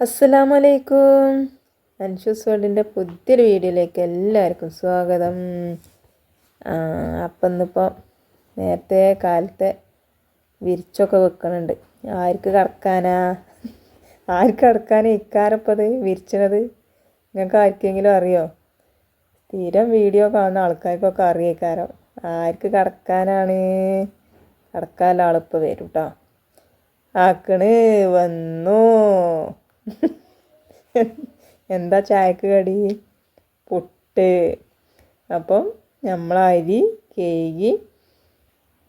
അസ്സലാമലൈക്കും. അൻഷൂസ് വേൾഡിൻ്റെ പുതിയൊരു വീഡിയോയിലേക്ക് എല്ലാവർക്കും സ്വാഗതം. അപ്പം ഇന്നിപ്പോൾ നേരത്തെ കാലത്തെ വിരിച്ചൊക്കെ വെക്കണുണ്ട്. ആർക്ക് കിടക്കാനാ ഇക്കാരപ്പത് വിരിച്ചത്? നിങ്ങൾക്ക് ആർക്കെങ്കിലും അറിയോ? സ്ഥിരം വീഡിയോ കാണുന്ന ആൾക്കാർക്കൊക്കെ അറിയേക്കാരം ആർക്ക് കിടക്കാനാണ്. കിടക്കാനുള്ള ആളിപ്പോൾ വരും കേട്ടോ. ആക്കണ് വന്നു. എന്താ ചായക്ക് കടി? പുട്ട്. അപ്പം നമ്മൾ അരി കേകി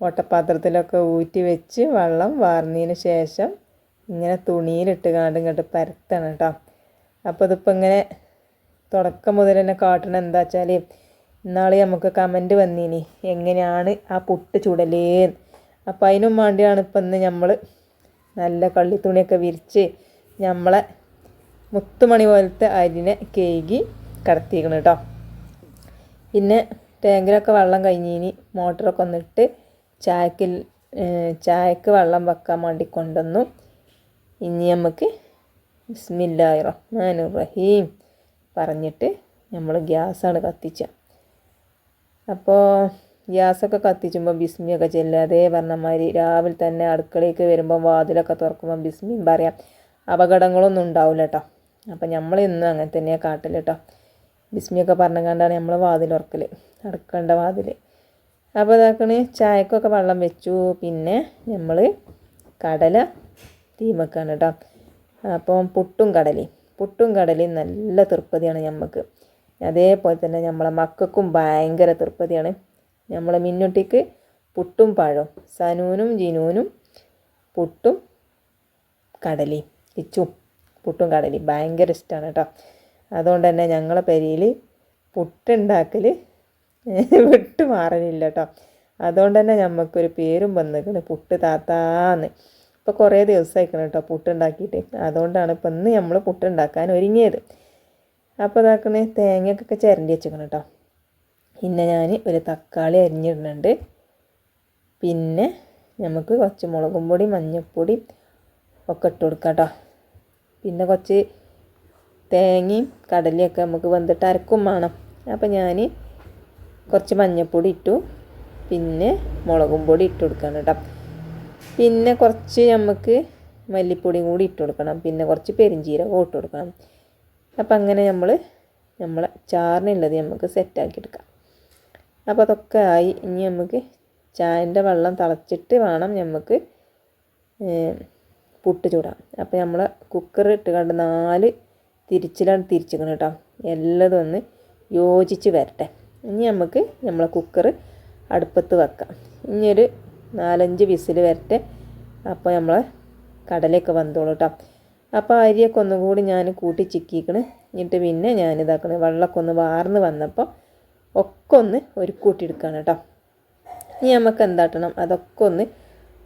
ഓട്ടപാത്രത്തിലൊക്കെ ഊറ്റി വെച്ച് വെള്ളം വാർന്നതിന് ശേഷം ഇങ്ങനെ തുണിയിലിട്ട് ഇങ്ങോട്ട് പരത്തണം കേട്ടോ. അപ്പോൾ ഇതിപ്പോൾ ഇങ്ങനെ തുടക്കം മുതൽ തന്നെ കാട്ടണം. എന്താ വെച്ചാൽ ഇന്നാൾ നമുക്ക് കമൻറ്റ് വന്നീനി എങ്ങനെയാണ് ആ പുട്ട് ചുടലേന്ന്. അപ്പം അതിനും വേണ്ടിയാണ് ഇപ്പം ഇന്ന് നമ്മൾ നല്ല കള്ളിത്തുണിയൊക്കെ വിരിച്ച് നമ്മളെ മുത്തുമണി പോലത്തെ അരിനെ കേകി കിടത്തിക്കണം കേട്ടോ. പിന്നെ ടാങ്കിലൊക്കെ വെള്ളം കഴിഞ്ഞിനി മോട്ടറൊക്കെ ഒന്നിട്ട് ചായക്ക് വെള്ളം വെക്കാൻ വേണ്ടി കൊണ്ടുവന്നു. ഇനി നമുക്ക് ബിസ്മില്ലാഹിർ റഹ്മാനിർ റഹീം പറഞ്ഞിട്ട് നമ്മൾ ഗ്യാസാണ് കത്തിച്ച. അപ്പോൾ ഗ്യാസൊക്കെ കത്തിച്ചുമ്പോൾ ബിസ്മിയൊക്കെ ചെല്ലാതെ പറഞ്ഞമാതിരി രാവിലെ തന്നെ അടുക്കളയ്ക്ക് വരുമ്പോൾ വാതിലൊക്കെ തുറക്കുമ്പോൾ ബിസ്മിയും പറയാം. അപകടങ്ങളൊന്നും ഉണ്ടാവില്ല കേട്ടോ. അപ്പം നമ്മൾ ഇന്നും അങ്ങനെ തന്നെയാണ് കാട്ടൽ കേട്ടോ. ബിസ്മിയൊക്കെ പറഞ്ഞുകൊണ്ടാണ് നമ്മൾ വാതിൽ ഉറക്കൽ, അടുക്കളേണ്ട വാതിൽ. അപ്പോൾ ഇതാക്കണ ചായക്കൊക്കെ വെള്ളം വെച്ചു. പിന്നെ നമ്മൾ കടല തീമക്കാണ് കേട്ടോ. അപ്പം പുട്ടും കടലയും നല്ല തൃപ്തിയാണ് നമുക്ക്. അതേപോലെ തന്നെ നമ്മളെ മക്കൾക്കും ഭയങ്കര തൃപ്തിയാണ്. നമ്മളെ മിന്നുട്ടിക്ക് പുട്ടും പഴവും, സനൂനും ജിനൂനും പുട്ടും കടലയും, ഇച്ചും പുട്ടും കടലയും ഭയങ്കര ഇഷ്ടമാണ് കേട്ടോ. അതുകൊണ്ട് തന്നെ ഞങ്ങളെ പെരയിൽ പുട്ടുണ്ടാക്കൽ വിട്ടു മാറലില്ല കേട്ടോ. അതുകൊണ്ട് തന്നെ നമുക്കൊരു പേരും വന്നിരിക്കണം, പുട്ട് താത്താന്ന്. ഇപ്പോൾ കുറേ ദിവസമായിക്കണം കേട്ടോ പുട്ടുണ്ടാക്കിയിട്ട്. അതുകൊണ്ടാണ് ഇപ്പം ഇന്ന് നമ്മൾ പുട്ടുണ്ടാക്കാൻ ഒരുങ്ങിയത്. അപ്പോൾ ഇതാക്കണേ തേങ്ങയൊക്കെ ചിരണ്ടി വെച്ചിരിക്കണം കേട്ടോ. പിന്നെ ഞാൻ ഒരു തക്കാളി അരിഞ്ഞിടുന്നുണ്ട്. പിന്നെ നമുക്ക് കുറച്ച് മുളകും പൊടി മഞ്ഞൾപ്പൊടി ഒക്കെ ഇട്ട് കൊടുക്കാം കേട്ടോ. പിന്നെ കുറച്ച് തേങ്ങയും കടലയൊക്കെ നമുക്ക് വെന്തിട്ട് അരക്കും വേണം. അപ്പോൾ ഞാൻ കുറച്ച് മഞ്ഞൾപ്പൊടി ഇട്ടു, പിന്നെ മുളകും പൊടി ഇട്ട് കൊടുക്കണം കേട്ടോ. പിന്നെ കുറച്ച് നമുക്ക് മല്ലിപ്പൊടിയും കൂടി ഇട്ട് കൊടുക്കണം. പിന്നെ കുറച്ച് പെരിഞ്ചീരകം ഇട്ട് കൊടുക്കണം. അപ്പം അങ്ങനെ നമ്മളെ ചാറിനുള്ളത് നമുക്ക് സെറ്റാക്കി എടുക്കാം. അപ്പോൾ അതൊക്കെ ആയി. ഇനി നമുക്ക് ചായൻ്റെ വെള്ളം തിളച്ചിട്ട് വേണം നമുക്ക് പുട്ട് ചൂടാം. അപ്പോൾ നമ്മൾ കുക്കർ ഇട്ട് കണ്ട് 4 തിരിച്ചിലാണ് തിരിച്ചിക്കണം കേട്ടോ. എല്ലാതും ഒന്ന് യോജിച്ച് വരട്ടെ. ഇനി നമുക്ക് നമ്മളെ കുക്കർ അടുപ്പത്ത് വെക്കാം. ഇനിയൊരു 4-5 വിസിൽ വരട്ടെ. അപ്പോൾ നമ്മളെ കടലയൊക്കെ വന്നോളൂ കേട്ടോ. അപ്പോൾ അരിയൊക്കെ ഒന്നുകൂടി ഞാൻ കൂട്ടി ചിക്കിക്കണ്. എന്നിട്ട് പിന്നെ ഞാനിതാക്കണ വെള്ളമൊക്കെ ഒന്ന് വാർന്ന് വന്നപ്പോൾ ഒക്കെ ഒന്ന് ഒരു കൂട്ടിയെടുക്കണം കേട്ടോ. ഇനി നമുക്ക് എന്താട്ടണം, അതൊക്കെ ഒന്ന്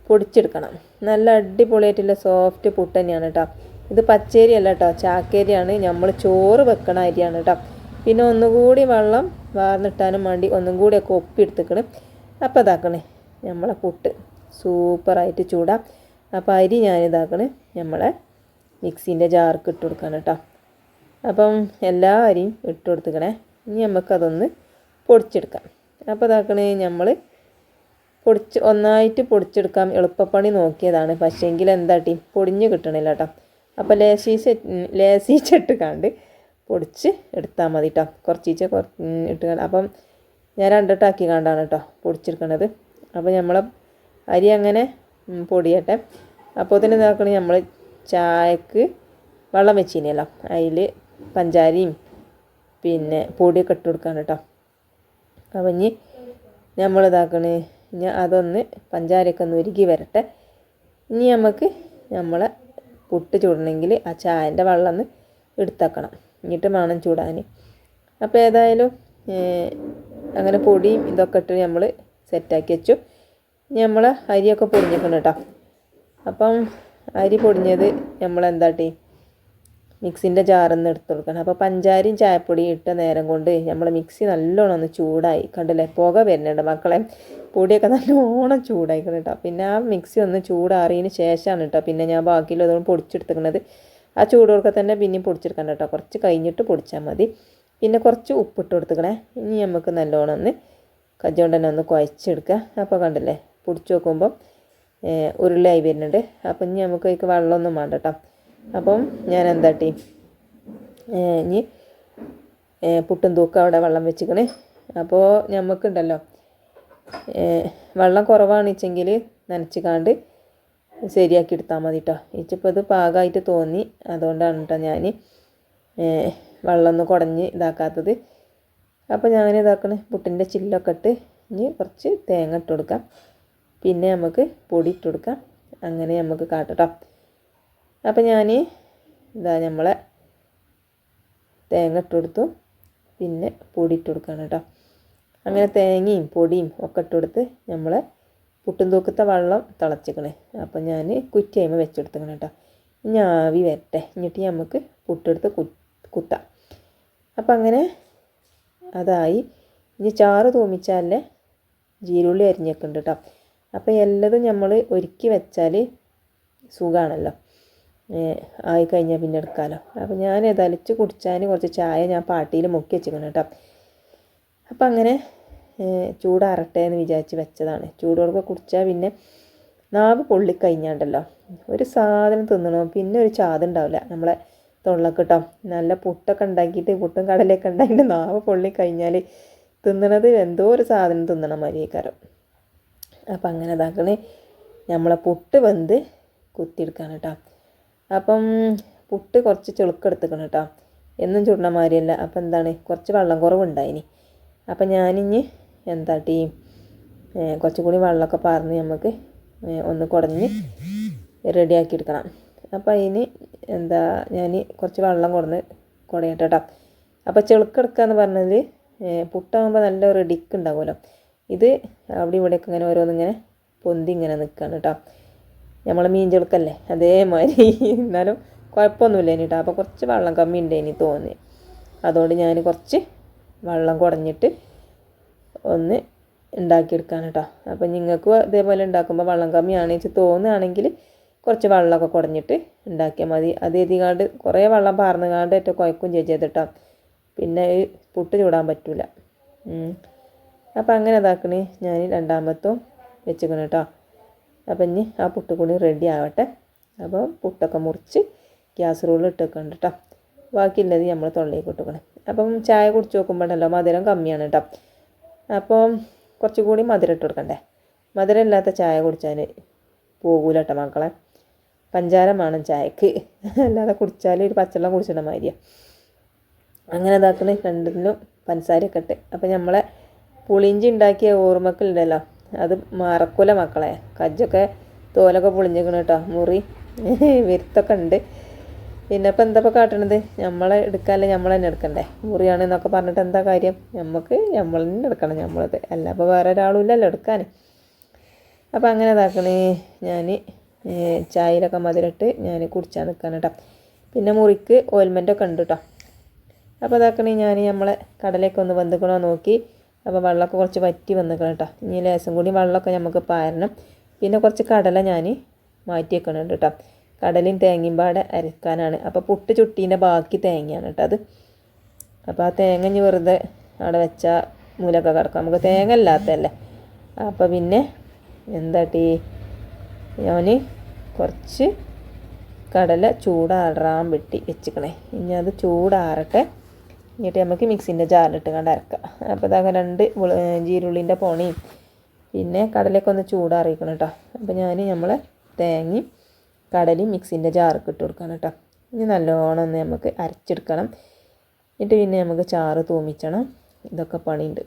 പൊടിച്ചെടുക്കണം. നല്ല അടിപൊളിയായിട്ടുള്ള സോഫ്റ്റ് പുട്ട് തന്നെയാണ് കേട്ടോ. ഇത് പച്ചരി അല്ല കേട്ടോ, ചാക്കേരിയാണ്. നമ്മൾ ചോറ് വെക്കണ അരിയാണ് കേട്ടോ. പിന്നെ ഒന്നുകൂടി വെള്ളം വാർന്നിട്ടാനും വേണ്ടി ഒന്നും കൂടിയൊക്കെ ഒപ്പിയെടുത്തിക്കണം. അപ്പോൾ ഇതാക്കണേ നമ്മളെ പുട്ട് സൂപ്പറായിട്ട് ചൂടാം. അപ്പോൾ അരി ഞാനിതാക്കണേ നമ്മളെ മിക്സീൻ്റെ ജാർക്ക് ഇട്ട് കൊടുക്കണം കേട്ടോ. അപ്പം എല്ലാ അരിയും ഇട്ട് കൊടുത്തിക്കണേ. ഇനി നമുക്കതൊന്ന് പൊടിച്ചെടുക്കാം. അപ്പോൾ ഇതാക്കണേ നമ്മൾ ഒന്നായിട്ട് പൊടിച്ചെടുക്കാം എളുപ്പപ്പണി നോക്കിയതാണ്. പക്ഷേങ്കിൽ എന്താട്ടി പൊടിഞ്ഞ് കിട്ടണില്ല കേട്ടോ. അപ്പോൾ ലേസീച്ചിട്ട് കണ്ട് പൊടിച്ച് എടുത്താൽ മതി കേട്ടോ. കുറച്ചീച്ച ഇട്ട് കണ്ട്. അപ്പം ഞാൻ 2 ഇട്ടാക്കി കണ്ടാണ് കേട്ടോ പൊടിച്ചെടുക്കണത്. അപ്പോൾ നമ്മളെ അരി അങ്ങനെ പൊടിയട്ടെ. അപ്പോൾ തന്നെ ഇതാക്കണേ നമ്മൾ ചായക്ക് വെള്ളം വെച്ചിനല്ലോ, അതിൽ പഞ്ചാരയും പിന്നെ പൊടിയൊക്കെ ഇട്ട് കൊടുക്കാൻ കേട്ടോ. അപ്പം ഇനി നമ്മളിതാക്കണേ ഇനി അതൊന്ന് പഞ്ചാരയൊക്കെ ഒന്ന് ഉരുകി വരട്ടെ. ഇനി നമുക്ക് നമ്മളെ പുട്ട് ചൂടണമെങ്കിൽ ആ ചായൻ്റെ വെള്ളം ഒന്ന് എടുത്തേക്കണം. എന്നിട്ട് വേണം ചൂടാൻ. അപ്പോൾ ഏതായാലും അങ്ങനെ പൊടിയും ഇതൊക്കെ ഇട്ട് നമ്മൾ സെറ്റാക്കി വെച്ചു. ഇനി നമ്മൾ അരിയൊക്കെ പൊടിഞ്ഞിക്കണം കേട്ടോ. അപ്പം അരി പൊടിഞ്ഞത് നമ്മളെന്താട്ടി മിക്സിൻ്റെ ജാറിൽ നിന്ന് എടുത്ത് കൊടുക്കണം. അപ്പോൾ പഞ്ചാരയും ചായപ്പൊടിയും ഇട്ട നേരം കൊണ്ട് നമ്മൾ മിക്സി നല്ലോണം ഒന്ന് ചൂടായി കണ്ടില്ലേ, പുക വരുന്നുണ്ട് മക്കളെ. പൊടിയൊക്കെ നല്ലോണം ചൂടായിക്കണം കേട്ടോ. പിന്നെ ആ മിക്സി ഒന്ന് ചൂടാറിയതിന് ശേഷമാണ് കേട്ടോ പിന്നെ ഞാൻ ബാക്കിയുള്ളതുകൊണ്ട് പൊടിച്ചെടുത്തിരിക്കുന്നത്. ആ ചൂടോടെ തന്നെ പിന്നെയും പൊടിച്ചെടുക്കണ്ട കേട്ടോ, കുറച്ച് കഴിഞ്ഞിട്ട് പൊടിച്ചാൽ മതി. പിന്നെ കുറച്ച് ഉപ്പിട്ട് കൊടുത്തുക്കണേ. ഇനി നമുക്ക് നല്ലോണം ഒന്ന് കജ്ജോണ്ട് തന്നെ ഒന്ന് കുഴച്ചെടുക്കുക. അപ്പോൾ കണ്ടില്ലേ പൊടിച്ച് നോക്കുമ്പം ഉരുളയായി വരുന്നുണ്ട്. അപ്പം ഇനി നമുക്ക് അതിലേക്ക് വെള്ളമൊന്നും വേണ്ട കേട്ടോ. അപ്പം ഞാൻ എന്താട്ടി ഇനി പുട്ടും തൂക്കം അവിടെ വെള്ളം വെച്ചിക്കണേ. അപ്പോൾ നമുക്കുണ്ടല്ലോ വെള്ളം കുറവാണെച്ചെങ്കിൽ നനച്ച് കാണ്ട് ശരിയാക്കി എടുത്താൽ മതി കേട്ടോ. ഇച്ചിപ്പോൾ ഇത് പാകമായിട്ട് തോന്നി, അതുകൊണ്ടാണ് കേട്ടോ ഞാൻ വെള്ളം ഒന്ന് കുടഞ്ഞ് ഇതാക്കാത്തത്. അപ്പോൾ ഞാൻ ഇതാക്കണേ പുട്ടിൻ്റെ ചില്ലൊക്കെ ഇട്ട് ഇനി കുറച്ച് തേങ്ങ ഇട്ട് കൊടുക്കാം, പിന്നെ നമുക്ക് പൊടി ഇട്ട് കൊടുക്കാം. അങ്ങനെ നമുക്ക് കാട്ടട്ടോ. അപ്പോൾ ഞാൻ നമ്മളെ തേങ്ങ ഇട്ട് കൊടുത്തു, പിന്നെ പൊടി ഇട്ട് കൊടുക്കുകയാണ് കേട്ടോ. അങ്ങനെ തേങ്ങയും പൊടിയും ഒക്കെ ഇട്ട് കൊടുത്ത് നമ്മൾ പുട്ടും തൂക്കത്തെ വെള്ളം തിളച്ചിക്കണേ. അപ്പം ഞാൻ കുറ്റിയമ്മ വെച്ചെടുത്തിക്കണം കേട്ടോ. ഇനി ആവി വരട്ടെ, എന്നിട്ട് നമുക്ക് പുട്ടെടുത്ത് കുത്താം. അപ്പം അങ്ങനെ അതായി. ഇനി ചാറ് തൂമിച്ചാലേ ജീരുള്ളി അരിഞ്ഞേക്കുന്നുണ്ട് കേട്ടോ. അപ്പോൾ എല്ലതും നമ്മൾ ഒരുക്കി വെച്ചാൽ സുഖമാണല്ലോ, ആയി കഴിഞ്ഞാൽ പിന്നെ എടുക്കാമല്ലോ. അപ്പോൾ ഞാൻ തളിച്ച് കുടിച്ചാൽ കുറച്ച് ചായ ഞാൻ പാട്ടിയിൽ മുക്കി വെച്ചിരിക്കണം കേട്ടോ. അപ്പം അങ്ങനെ ചൂടാറട്ടെ എന്ന് വിചാരിച്ച് വെച്ചതാണ്. ചൂടോടെ കുടിച്ചാൽ പിന്നെ നാവ് പൊള്ളിക്കഴിഞ്ഞാണ്ടല്ലോ ഒരു സാധനം തിന്നണോ പിന്നെ ഒരു ചാതുണ്ടാവില്ല നമ്മളെ തൊള്ളക്ക് കേട്ടോ. നല്ല പുട്ടൊക്കെ ഉണ്ടാക്കിയിട്ട് പുട്ടും കടലയൊക്കെ ഉണ്ടാക്കിയിട്ട് നാവ് പൊള്ളിക്കഴിഞ്ഞാൽ തിന്നണത് എന്തോ ഒരു സാധനം തിന്നണ മരിയേക്കാരം. അപ്പം അങ്ങനെ ഇതാക്കണേ, നമ്മളെ പുട്ട് വെന്ത് കുത്തിയെടുക്കാണ് കേട്ടോ. അപ്പം പുട്ട് കുറച്ച് ചെളുക്കെടുത്തിക്കണം കേട്ടോ, എന്നും ചുടണ മാതിരിയല്ല. അപ്പം എന്താണ് കുറച്ച് വെള്ളം കുറവുണ്ടായിനി. അപ്പം ഞാനിഞ്ഞ് എന്താട്ടി കുറച്ചും കൂടി വെള്ളമൊക്കെ പറഞ്ഞ് നമുക്ക് ഒന്ന് കുടഞ്ഞ് റെഡിയാക്കി എടുക്കണം. അപ്പം അതിന് ഞാൻ കുറച്ച് വെള്ളം കുടയട്ടെ കേട്ടോ. അപ്പോൾ ചെളുക്കെടുക്കുക എന്ന് പറഞ്ഞത് പുട്ടാകുമ്പോൾ നല്ല റെഡിക്ക് ഉണ്ടാവുമല്ലോ. ഇത് അവിടെ ഇവിടെയൊക്കെ ഇങ്ങനെ ഓരോന്നിങ്ങനെ പൊന്തി ഇങ്ങനെ നിൽക്കുകയാണ് കേട്ടോ. നമ്മളെ മീൻ ചെളുക്കല്ലേ അതേമാതിരി, എന്നാലും കുഴപ്പമൊന്നുമില്ല ഇനി കേട്ടോ. അപ്പോൾ കുറച്ച് വെള്ളം കമ്മി ഉണ്ട് ഇനി തോന്നി, അതുകൊണ്ട് ഞാൻ കുറച്ച് വെള്ളം കുടഞ്ഞിട്ട് ഒന്ന് ഉണ്ടാക്കിയെടുക്കാൻ കേട്ടോ. അപ്പം നിങ്ങൾക്ക് ഇതേപോലെ ഉണ്ടാക്കുമ്പോൾ വെള്ളം കമ്മിയാണെന്ന് വെച്ച് തോന്നുകയാണെങ്കിൽ കുറച്ച് വെള്ളമൊക്കെ കുടഞ്ഞിട്ട് ഉണ്ടാക്കിയാൽ മതി. അത് എഴുതിക്കാണ്ട് കുറേ വെള്ളം പാർന്നുകാണ്ട് ഏറ്റവും കുഴക്കും ചെയ്തിട്ടോ, പിന്നെ പുട്ട് ചൂടാൻ പറ്റില്ല. അപ്പം അങ്ങനെ ഇതാക്കണേ, ഞാൻ രണ്ടാമത്തും വെച്ചിക്കണം കേട്ടോ. അപ്പം ഇനി ആ പുട്ട് കൂടി റെഡി ആവട്ടെ. അപ്പോൾ പുട്ടൊക്കെ മുറിച്ച് ഗ്യാസ് റോളിൽ ഇട്ടേക്കുന്നുണ്ട് കേട്ടോ. ബാക്കിയുള്ളത് നമ്മൾ തൊള്ളയിൽ ഇട്ടുക്കണം. അപ്പം ചായ കുടിച്ച് നോക്കുമ്പോഴല്ലോ മധുരം കമ്മിയാണ് കേട്ടോ. അപ്പം കുറച്ചും കൂടി മധുരം ഇട്ട് കൊടുക്കണ്ടേ. മധുരം ഇല്ലാത്ത ചായ കുടിച്ചാൽ പോകൂല കേട്ടോ മക്കളെ. പഞ്ചാര വേണം ചായക്ക്, അല്ലാതെ കുടിച്ചാൽ ഒരു പച്ചവെള്ളം കുടിച്ചിട മാതിരിയാണ്. അങ്ങനെ ഇതാക്കണേ, രണ്ടിനും പഞ്ചസാരയൊക്കെ ഇട്ട്. അപ്പം നമ്മളെ പുളിഞ്ചി ഉണ്ടാക്കിയ ഓർമ്മക്കുണ്ടല്ലോ അത് മറക്കൂല മക്കളെ. കജ്ജൊക്കെ തോലൊക്കെ പൊളിഞ്ഞിരിക്കണം കേട്ടോ, മുറി വരുത്തൊക്കെ ഉണ്ട്. പിന്നെ ഇപ്പം എന്താ ഇപ്പോൾ കാട്ടണത്, നമ്മളെ എടുക്കാല്ലേ നമ്മൾ തന്നെ എടുക്കണ്ടേ. മുറിയാണെന്നൊക്കെ പറഞ്ഞിട്ട് എന്താ കാര്യം, നമ്മൾ തന്നെ എടുക്കണം നമ്മളത്, അല്ല അപ്പോൾ വേറെ ഒരാളും ഇല്ലല്ലോ എടുക്കാൻ. അപ്പോൾ അങ്ങനെ ഇതാക്കണേ, ഞാൻ ചായയിലൊക്കെ മധുരമിട്ട് ഞാൻ കുടിച്ചാൽ നിൽക്കാൻ കേട്ടോ. പിന്നെ മുറിക്ക് ഓയിൽമെൻറ്റൊക്കെ ഉണ്ട് കേട്ടോ. അപ്പോൾ ഇതാക്കണേ, ഞാൻ നമ്മളെ കടലയൊക്കെ ഒന്ന് വെന്തിക്കണോ നോക്കി. അപ്പോൾ വെള്ളമൊക്കെ കുറച്ച് വറ്റി വന്നിക്കണം കേട്ടോ. ഇനി ലേശം കൂടി വെള്ളമൊക്കെ നമുക്ക് പാരണം. പിന്നെ കുറച്ച് കടല ഞാൻ മാറ്റി വെക്കണുണ്ട് കേട്ടോ. കടലയും തേങ്ങയും പാടെ അരക്കാനാണ്. അപ്പോൾ പുട്ട് ചുട്ടീൻ്റെ ബാക്കി തേങ്ങയാണ് കേട്ടോ അത്. അപ്പോൾ ആ തേങ്ങ ഇനി വെറുതെ അവിടെ വെച്ചാൽ മൂലൊക്കെ കിടക്കാം, നമുക്ക് തേങ്ങ ഇല്ലാത്തതല്ലേ. അപ്പോൾ പിന്നെ എന്താട്ടി ഞാൻ കുറച്ച് കടല ചൂടാറാൻ വെട്ടി വെച്ചിക്കണേ. ഇനി അത് ചൂടാറട്ടെ, എന്നിട്ട് നമുക്ക് മിക്സിൻ്റെ ജാറിലിട്ട് കണ്ട് അരക്കാം. അപ്പോൾ ഇതാകെ 2 ജീരുള്ളിൻ്റെ പോണയും പിന്നെ കടലയൊക്കെ ഒന്ന് ചൂടാറിക്കണം കേട്ടോ. അപ്പോൾ ഞാൻ നമ്മളെ തേങ്ങയും കടലയും മിക്സിൻ്റെ ജാർക്ക് ഇട്ട് കൊടുക്കണം കേട്ടോ. ഇനി നല്ലോണം ഒന്ന് നമുക്ക് അരച്ചെടുക്കണം. എന്നിട്ട് പിന്നെ നമുക്ക് ചാറ് തൂമിച്ചണം. ഇതൊക്കെ പണിയുണ്ട്.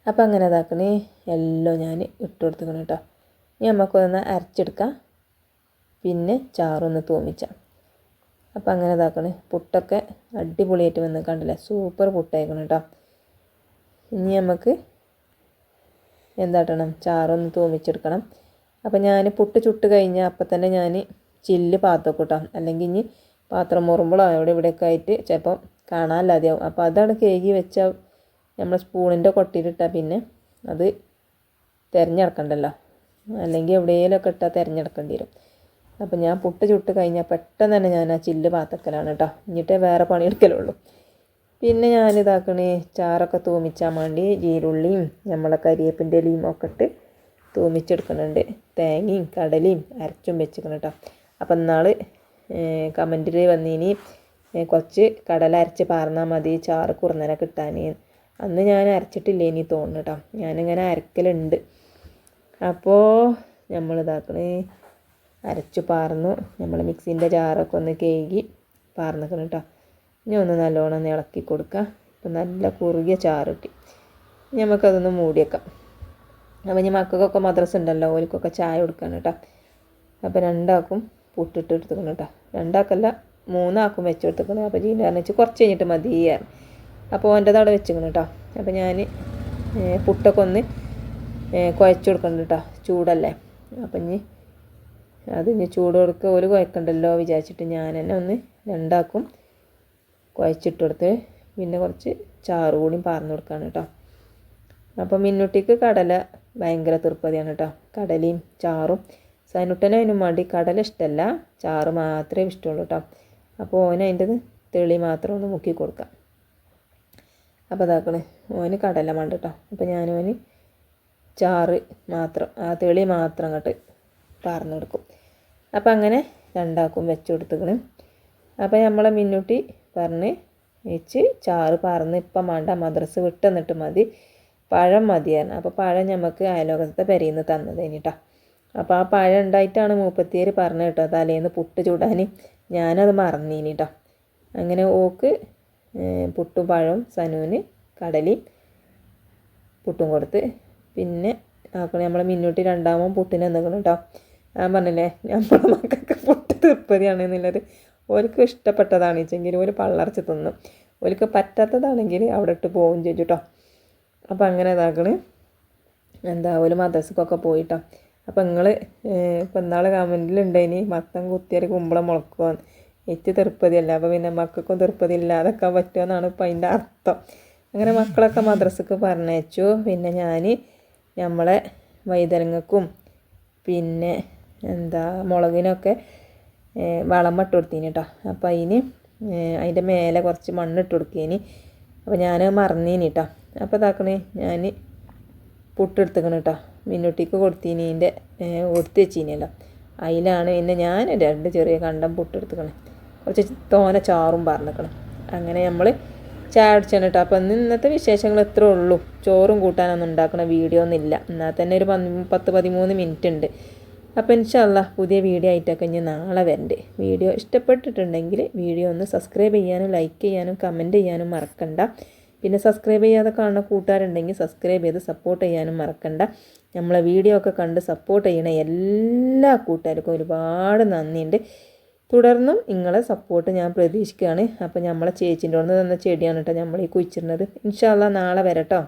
അപ്പോൾ അങ്ങനെ ഇതാക്കണേ, എല്ലാം ഞാൻ ഇട്ട് കൊടുത്തിക്കണം കേട്ടോ. ഇനി നമുക്കൊന്ന് അരച്ചെടുക്കാം, പിന്നെ ചാറൊന്ന് തൂമിച്ചാം. അപ്പോൾ അങ്ങനെ ഇതാക്കണേ, പുട്ടൊക്കെ അടിപൊളിയായിട്ട് വന്ന് കണ്ടില്ലേ, സൂപ്പർ പുട്ടായിക്കണം കേട്ടോ. ഇനി നമുക്ക് എന്താട്ടണം, ചാറൊന്ന് തൂമിച്ചെടുക്കണം. അപ്പോൾ ഞാൻ പുട്ട് ചുട്ട് കഴിഞ്ഞാൽ അപ്പം തന്നെ ഞാൻ ചില്ല് പാത്രമൊക്കെ കേട്ടോ, അല്ലെങ്കിൽ ഇനി പാത്രം മുറുമ്പോഴോ അവിടെ ഇവിടെയൊക്കെ ആയിട്ട് ചിലപ്പോൾ കാണാനില്ലാതെയാവും. അപ്പോൾ അതാണ് കേകി വെച്ചാൽ നമ്മൾ സ്പൂണിൻ്റെ കൊട്ടിയിലിട്ടാൽ പിന്നെ അത് തിരഞ്ഞെടുക്കണ്ടല്ലോ, അല്ലെങ്കിൽ എവിടെയെങ്കിലുമൊക്കെ ഇട്ടാൽ തിരഞ്ഞെടുക്കേണ്ടി വരും. അപ്പോൾ ഞാൻ പുട്ട് ചുട്ട് കഴിഞ്ഞാൽ പെട്ടെന്ന് തന്നെ ഞാൻ ആ ചില്ല് പാത്തക്കലാണ് കേട്ടോ. എന്നിട്ടേ വേറെ പണിയെടുക്കലുള്ളൂ. പിന്നെ ഞാനിതാക്കണേ ചാറൊക്കെ തൂമിച്ചാൻ വേണ്ടി ജീരുള്ളിയും നമ്മളെ കരിയേപ്പിൻ്റെ ഇലയും ഒക്കെ ഇട്ട് തൂമിച്ചെടുക്കുന്നുണ്ട്. തേങ്ങയും കടലയും അരച്ചും വെച്ചിരിക്കണം കേട്ടോ. അപ്പം ഇന്നാൾ കമൻറ്റിൽ വന്നിനി കുറച്ച് കടല അരച്ച് പാർന്നാൽ മതി ചാറ് കുറുന്നനെ കിട്ടാൻ. അന്ന് ഞാൻ അരച്ചിട്ടില്ല ഇനി തോന്നുന്നു കേട്ടോ. ഞാനിങ്ങനെ അരക്കലുണ്ട്. അപ്പോൾ നമ്മളിതാക്കണേ അരച്ചു പാർന്നു. നമ്മൾ മിക്സിൻ്റെ ജാറൊക്കെ ഒന്ന് കഴുകി പാർന്നിക്കണം കേട്ടോ. ഇനി ഒന്ന് നല്ലോണം ഒന്ന് ഇളക്കി കൊടുക്കുക. ഇപ്പം നല്ല കുറുകിയ ചാറ് കിട്ടി. നമുക്കതൊന്ന് മൂടിയേക്കാം. അപ്പോൾ ഇനി മക്കൾക്കൊക്കെ മദ്രസ ഉണ്ടല്ലോ, ഓൽക്കൊക്കെ ചായ കൊടുക്കണം കേട്ടോ. അപ്പോൾ രണ്ടാക്കും പുട്ടിട്ട് എടുത്തുക്കണം കേട്ടോ. രണ്ടാക്കല്ല 3 ആക്കും വെച്ച് കൊടുത്തുക്കണം. അപ്പോൾ ജീന പറഞ്ഞിട്ട് കുറച്ച് കഴിഞ്ഞിട്ട് മതിയാണ്. അപ്പോൾ ഓൻ്റെത് അവിടെ വെച്ചിക്കണം കേട്ടോ. അപ്പോൾ ഞാൻ പുട്ടൊക്കെ ഒന്ന് കുഴച്ച് കൊടുക്കണം കേട്ടോ. ചൂടല്ലേ. അപ്പം ഇനി ചൂട് കൊടുക്കുക ഒരു കുഴക്കണ്ടല്ലോ വിചാരിച്ചിട്ട് ഞാൻ തന്നെ ഒന്ന് രണ്ടാക്കും കുഴച്ചിട്ട് കൊടുത്ത് പിന്നെ കുറച്ച് ചാറ് കൂടിയും പാർന്ന് കൊടുക്കുകയാണ് കേട്ടോ. അപ്പം മിന്നുട്ടിക്ക് കടല ഭയങ്കര തൃപ്പതിയാണ് കേട്ടോ. കടലയും ചാറും. സനുട്ടനും അതിനും വേണ്ടി കടല ഇഷ്ടമല്ല, ചാറ് മാത്രമേ ഇഷ്ടമുള്ളൂ കേട്ടോ. അപ്പോൾ ഓന് അതിൻ്റെ തെളി മാത്രം ഒന്ന് മുക്കി കൊടുക്കാം. അപ്പോൾ ഇതാക്കണേ ഓന് കടല വേണ്ട കേട്ടോ. അപ്പോൾ ഞാനോന് ചാറ് മാത്രം ആ തെളി മാത്രം അങ്ങോട്ട് പാർന്ന് കൊടുക്കും. അപ്പം അങ്ങനെ രണ്ടാക്കും വെച്ച് കൊടുത്തുക്കണ്. അപ്പോൾ നമ്മളെ മിന്നുട്ടി പറഞ്ഞ് വെച്ച് ചാറ് പാർന്ന് ഇപ്പം വേണ്ട മദ്രസ് വിട്ടെന്നിട്ട് മതി, പഴം മതിയായിരുന്നു. അപ്പോൾ പഴം നമുക്ക് അയലോകത്തെ പെരയിൽ നിന്ന് തന്നത് കഴിഞ്ഞിട്ടാ. അപ്പോൾ ആ പഴം ഉണ്ടായിട്ടാണ് മൂപ്പത്തിയേര് പറഞ്ഞു കേട്ടോ തലേന്ന് പുട്ട് ചൂടാൻ. ഞാനത് മറന്നീനി കേട്ടോ. അങ്ങനെ ഓക്ക് പുട്ടും പഴവും സനുവിന് കടലയും പുട്ടും കൊടുത്ത് പിന്നെ നമ്മളെ മിന്നൂട്ടി രണ്ടാമൻ പുട്ടിന് എന്തെങ്കിലും കേട്ടോ. ഞാൻ പറഞ്ഞില്ലേ നമ്മളെ മക്കൾക്ക് പുട്ട് തൃപ്പതിയാണ് എന്നുള്ളത്. ഓർക്ക് ഇഷ്ടപ്പെട്ടതാണ് വെച്ചെങ്കിൽ ഒരു പള്ളർച്ച് തിന്നും, ഓർക്ക് പറ്റാത്തതാണെങ്കിൽ അവിടെ ഇട്ട് പോവുകയും ചെയ്തു കേട്ടോ. അപ്പം അങ്ങനെ ഇതാക്കണ് ഒരു മദ്രസക്കൊക്കെ പോയിട്ടോ. അപ്പം നിങ്ങൾ ഇപ്പം ഇന്നാൾ കമൻറ്റിലുണ്ടേനി മത്തം കുത്തിയൊരു കുമ്പളം മുളക്കുമെന്ന്. എനിക്ക് തൃപ്പതിയല്ല, അപ്പോൾ പിന്നെ മക്കൾക്കും തൃപ്പതി ഇല്ലാതൊക്കെ പറ്റുമെന്നാണ് ഇപ്പം അതിൻ്റെ അർത്ഥം. അങ്ങനെ മക്കളൊക്കെ മദ്രസക്ക് പറഞ്ഞയച്ചു. പിന്നെ ഞാൻ നമ്മളെ വൈതനങ്ങൾക്കും പിന്നെ മുളകിനൊക്കെ വളം ഇട്ട് കൊടുത്തീനി കേട്ടോ. അപ്പോൾ അതിൻ്റെ മേലെ കുറച്ച് മണ്ണിട്ട് കൊടുക്കേനി. അപ്പോൾ ഞാൻ മറന്നീനി കേട്ടോ. അപ്പോൾ ഇതാക്കണേ ഞാൻ പുട്ടെടുത്തുക്കണം കേട്ടോ. മിന്നുട്ടിക്ക് കൊടുത്തീനി ഇതിൻ്റെ കൊടുത്ത് വെച്ചീനല്ലോ. അതിലാണ് പിന്നെ ഞാൻ 2 ചെറിയ കണ്ടം പുട്ടെടുത്തുക്കണം. കുറച്ച് തോനെ ചാറും പറഞ്ഞിക്കണം. അങ്ങനെ നമ്മൾ ചായ അടിച്ചാണ് കേട്ടോ. അപ്പം ഇന്നത്തെ വിശേഷങ്ങൾ ഇത്രേ ഉള്ളൂ. ചോറും കൂട്ടാനൊന്നും ഉണ്ടാക്കണ വീഡിയോ ഒന്നുമില്ല. എന്നാൽ തന്നെ ഒരു 10-13 മിനിറ്റ് ഉണ്ട്. അപ്പോൾ ഇൻഷാ അല്ലാഹ് പുതിയ വീഡിയോ ആയിട്ടൊക്കെ ഇനി നാളെ വരണ്ട്. വീഡിയോ ഇഷ്ടപ്പെട്ടിട്ടുണ്ടെങ്കിൽ വീഡിയോ ഒന്ന് സബ്സ്ക്രൈബ് ചെയ്യാനും ലൈക്ക് ചെയ്യാനും കമൻറ്റ് ചെയ്യാനും മറക്കണ്ട. പിന്നെ സബ്സ്ക്രൈബ് ചെയ്യാതെ കാണുന്ന കൂട്ടുകാരുണ്ടെങ്കിൽ സബ്സ്ക്രൈബ് ചെയ്ത് സപ്പോർട്ട് ചെയ്യാനും മറക്കണ്ട. നമ്മളെ വീഡിയോ ഒക്കെ കണ്ട് സപ്പോർട്ട് ചെയ്യണ എല്ലാ കൂട്ടുകാർക്കും ഒരുപാട് നന്ദിയുണ്ട്. തുടർന്നും നിങ്ങളെ സപ്പോർട്ട് ഞാൻ പ്രതീക്ഷിക്കുകയാണ്. അപ്പോൾ നമ്മളെ ചേച്ചീൻ്റെ അവിടെ നിന്ന് തന്ന ചെടിയാണ് കേട്ടോ നമ്മൾ ഈ കുഴിച്ചിരുന്നത്. ഇൻഷാ അല്ലാഹ് നാളെ വരട്ടോ.